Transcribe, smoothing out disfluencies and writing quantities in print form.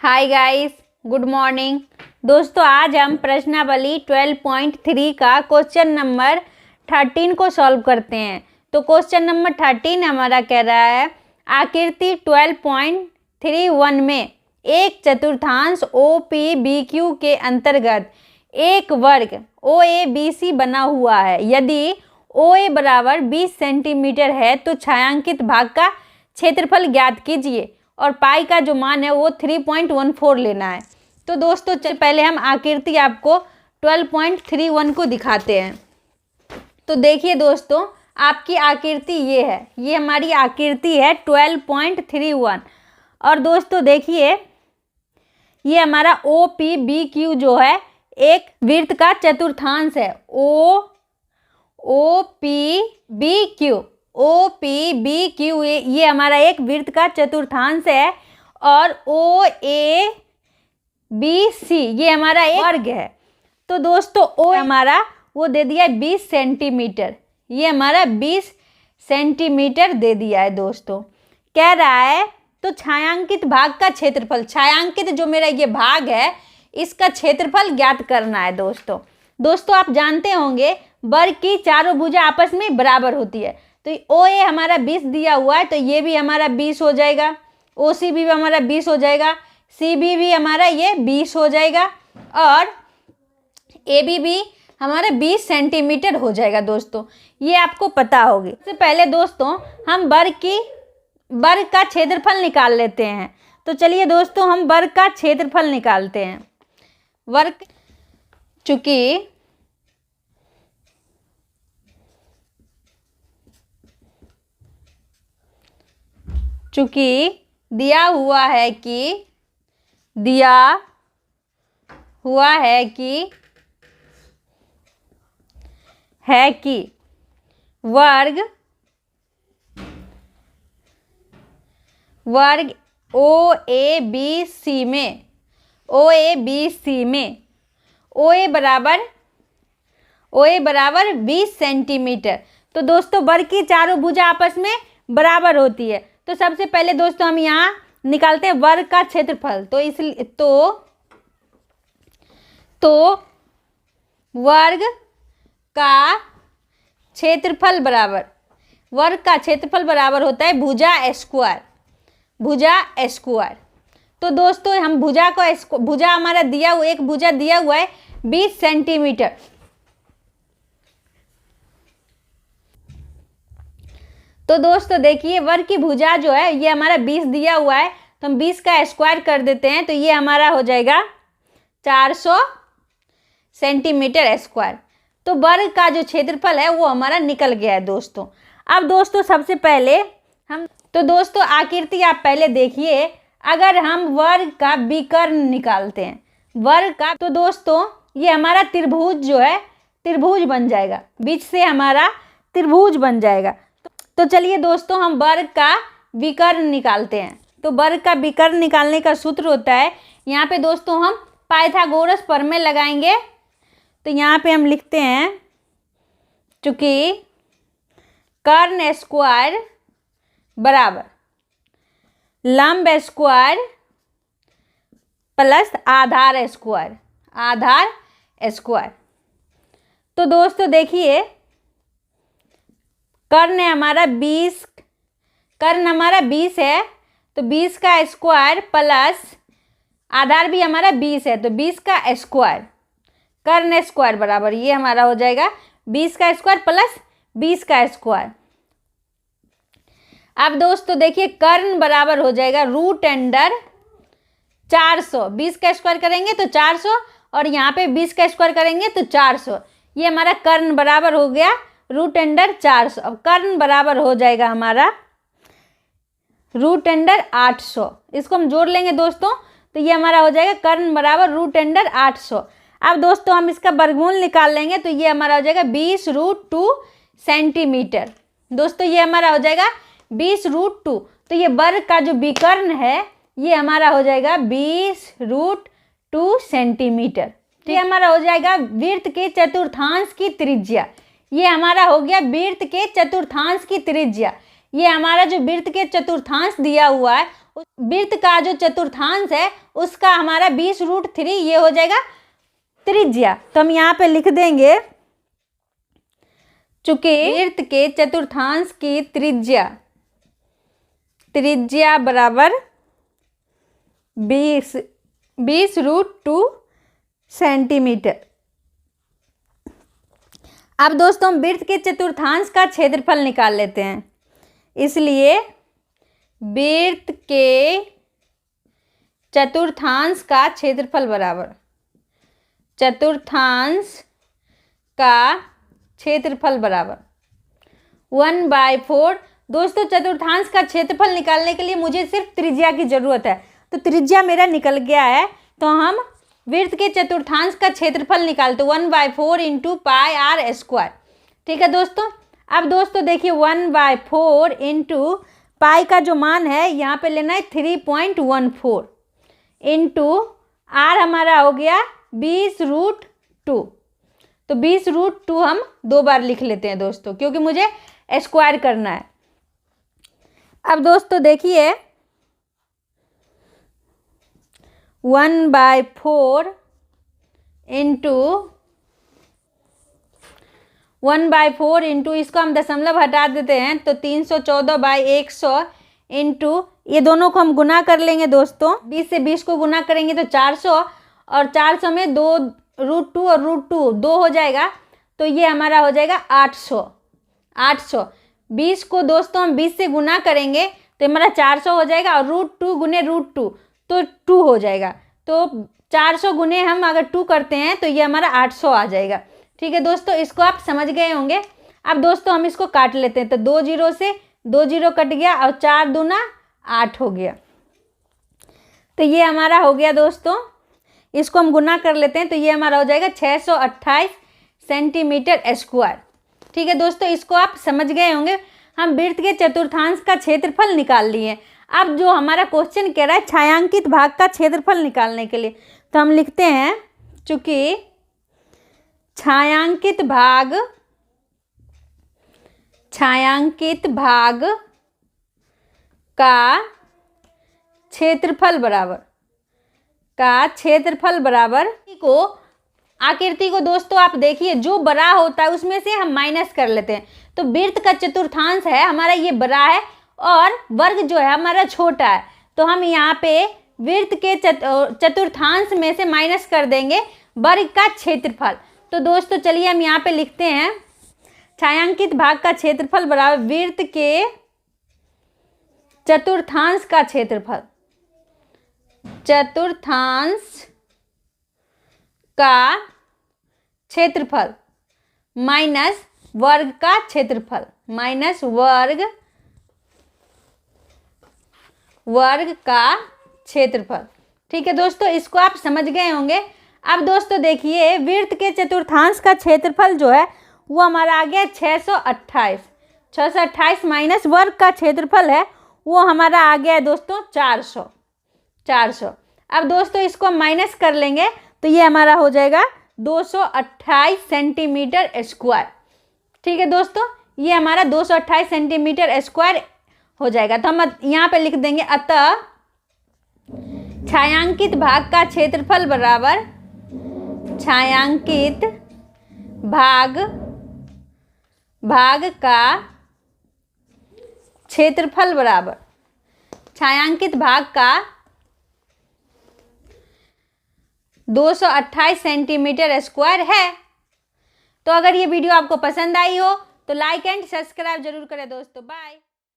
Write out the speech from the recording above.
Hi guys, good morning. दोस्तों आज हम प्रश्नावली 12.3 का क्वेश्चन नंबर 13 को सॉल्व करते हैं। तो क्वेश्चन नंबर 13 हमारा कह रहा है आकृति 12.31 में एक चतुर्थांश OPBQ के अंतर्गत एक वर्ग OABC बना हुआ है। यदि OA बराबर 20 सेंटीमीटर है तो छायांकित भाग का क्षेत्रफल ज्ञात कीजिए और पाई का जो मान है वो 3.14 लेना है। तो दोस्तों पहले हम आकृति आपको 12.31 को दिखाते हैं। तो देखिए दोस्तों, आपकी आकृति ये है, ये हमारी आकृति है 12.31। और दोस्तों देखिए, ये हमारा OPBQ जो है एक वृत्त का चतुर्थांश है। OPBQ ये हमारा एक वृत्त का चतुर्थांश है। और OABC ये हमारा एक वर्ग है। तो दोस्तों O हमारा वो दे दिया है 20 सेंटीमीटर, ये हमारा 20 सेंटीमीटर दे दिया है। दोस्तों कह रहा है तो छायांकित भाग का क्षेत्रफल, छायांकित जो मेरा ये भाग है इसका क्षेत्रफल ज्ञात करना है। दोस्तों आप जानते होंगे वर्ग की चारों भुजा आपस में बराबर होती है। तो OA हमारा 20 दिया हुआ है तो ये भी हमारा 20 हो जाएगा, OCB भी हमारा 20 हो जाएगा, CB भी हमारा ये 20 हो जाएगा और AB भी हमारा 20 सेंटीमीटर हो जाएगा। दोस्तों ये आपको पता होगी। सबसे पहले दोस्तों हम वर्ग का क्षेत्रफल निकाल लेते हैं। तो चलिए दोस्तों हम वर्ग का क्षेत्रफल निकालते हैं। वर्ग चूंकि दिया हुआ है कि वर्ग OABC में OA बराबर 20 सेंटीमीटर। तो दोस्तों वर्ग की चारों भुजा आपस में बराबर होती है। तो सबसे पहले दोस्तों हम यहाँ निकालते हैं वर्ग का क्षेत्रफल। तो वर्ग का क्षेत्रफल बराबर होता है भुजा स्क्वायर। तो दोस्तों हम भुजा हमारा एक भुजा दिया हुआ है 20 सेंटीमीटर। तो दोस्तों देखिए वर्ग की भुजा जो है ये हमारा 20 दिया हुआ है तो हम 20 का स्क्वायर कर देते हैं तो ये हमारा हो जाएगा 400 सेंटीमीटर स्क्वायर। तो वर्ग का जो क्षेत्रफल है वो हमारा निकल गया है। दोस्तों अब दोस्तों सबसे पहले दोस्तों आकृति आप पहले देखिए, अगर हम वर्ग का विकर्ण निकालते हैं तो दोस्तों ये हमारा त्रिभुज जो है त्रिभुज बन जाएगा, बीच से हमारा त्रिभुज बन जाएगा। तो चलिए दोस्तों हम वर्ग का विकर्ण निकालते हैं। तो वर्ग का विकर्ण निकालने का सूत्र होता है, यहाँ पे दोस्तों हम पाइथागोरस प्रमेय लगाएंगे। तो यहाँ पे हम लिखते हैं चूंकि कर्ण स्क्वायर बराबर लंब स्क्वायर प्लस आधार स्क्वायर। तो दोस्तों देखिए कर्ण हमारा 20 है तो 20 का स्क्वायर प्लस आधार भी हमारा 20 है तो 20 का स्क्वायर कर्ण स्क्वायर बराबर ये हमारा हो जाएगा 20 का स्क्वायर प्लस 20 का स्क्वायर। अब दोस्तों देखिए कर्ण बराबर हो जाएगा √400। 20 का स्क्वायर करेंगे तो 400 और यहाँ पे 20 का स्क्वायर करेंगे तो 400। ये हमारा कर्ण बराबर हो गया √400। अब कर्ण बराबर हो जाएगा हमारा √800। इसको हम जोड़ लेंगे दोस्तों तो ये हमारा हो जाएगा कर्ण बराबर √800। अब दोस्तों हम इसका वर्गमूल निकाल लेंगे तो ये हमारा हो जाएगा 20√2 सेंटीमीटर। दोस्तों ये हमारा हो जाएगा 20√2। तो ये वर्ग का जो विकर्ण है ये हमारा हो जाएगा 20√2 सेंटीमीटर। तो ये हमारा हो जाएगा वृत्त के चतुर्थांश की त्रिज्या। ये हमारा हो गया वृत्त के चतुर्थांश की त्रिज्या। ये हमारा जो वृत्त के चतुर्थांश दिया हुआ है वृत्त का जो चतुर्थांश है उसका हमारा 20√3 ये हो जाएगा त्रिज्या। तो हम यहाँ पे लिख देंगे चूंकि वृत्त के चतुर्थांश की त्रिज्या बराबर 20√2 सेंटीमीटर। अब दोस्तों हम वृत्त के चतुर्थांश का क्षेत्रफल निकाल लेते हैं, इसलिए वृत्त के चतुर्थांश का क्षेत्रफल बराबर चतुर्थांश का क्षेत्रफल बराबर 1/4। दोस्तों चतुर्थांश का क्षेत्रफल निकालने के लिए मुझे सिर्फ त्रिज्या की जरूरत है, तो त्रिज्या मेरा निकल गया है। तो हम वृत्त के चतुर्थांश का क्षेत्रफल निकालते 1/4 × πr²। ठीक है दोस्तों। अब दोस्तों देखिए 1/4 × पाई का जो मान है यहाँ पे लेना है 3.14 इंटू आर हमारा हो गया 20√2। तो 20√2 हम 2 बार लिख लेते हैं दोस्तों, क्योंकि मुझे स्क्वायर करना है। अब दोस्तों देखिए 1/4 इंटू इसको हम दशमलव हटा देते हैं तो 314/100 इंटू ये दोनों को हम गुना कर लेंगे दोस्तों। 20 से 20 को गुना करेंगे तो 400 और 400 में 2√2 और √2 2 हो जाएगा, तो ये हमारा हो जाएगा 800। 20 को दोस्तों हम 20 से गुना करेंगे तो हमारा 400 हो जाएगा और √2 गुने √2 तो 2 हो जाएगा। तो 400 गुने हम अगर 2 करते हैं तो ये हमारा 800 आ जाएगा। ठीक है दोस्तों, इसको आप समझ गए होंगे। अब दोस्तों हम इसको काट लेते हैं, तो 2 0 से 2 0 कट गया और 4 दूना 8 हो गया। तो ये हमारा हो गया दोस्तों। इसको हम गुना कर लेते हैं तो ये हमारा हो जाएगा 628 सेंटीमीटर स्क्वायर। ठीक है दोस्तों, इसको आप समझ गए होंगे। हम वृत्त के चतुर्थांश का क्षेत्रफल निकाल लिए। अब जो हमारा क्वेश्चन कह रहा है छायांकित भाग का क्षेत्रफल निकालने के लिए, तो हम लिखते हैं चूंकि छायांकित भाग का क्षेत्रफल बराबर को आकृति को दोस्तों आप देखिए, जो बड़ा होता है उसमें से हम माइनस कर लेते हैं। तो वृत्त का चतुर्थांश है हमारा ये बड़ा है और वर्ग जो है हमारा छोटा है, तो हम यहाँ पे वृत्त के चतुर्थांश में से माइनस कर देंगे वर्ग का क्षेत्रफल। तो दोस्तों चलिए हम यहाँ पे लिखते हैं छायांकित भाग का क्षेत्रफल बराबर वृत्त के चतुर्थांश का क्षेत्रफल माइनस वर्ग का क्षेत्रफल वर्ग का क्षेत्रफल। ठीक है दोस्तों, इसको आप समझ गए होंगे। अब दोस्तों देखिए वृत्त के चतुर्थांश का क्षेत्रफल जो है वो हमारा आ गया 628 माइनस वर्ग का क्षेत्रफल है वो हमारा आ गया है दोस्तों 400। अब दोस्तों इसको माइनस कर लेंगे तो ये हमारा हो जाएगा 228 सेंटीमीटर स्क्वायर। ठीक है दोस्तों, ये हमारा 228 सेंटीमीटर स्क्वायर हो जाएगा। तो हम यहाँ पे लिख देंगे अतः छायांकित भाग का क्षेत्रफल बराबर छायांकित भाग का क्षेत्रफल बराबर छायांकित भाग का 228 सेंटीमीटर स्क्वायर है। तो अगर ये वीडियो आपको पसंद आई हो तो लाइक एंड सब्सक्राइब जरूर करें दोस्तों। बाय।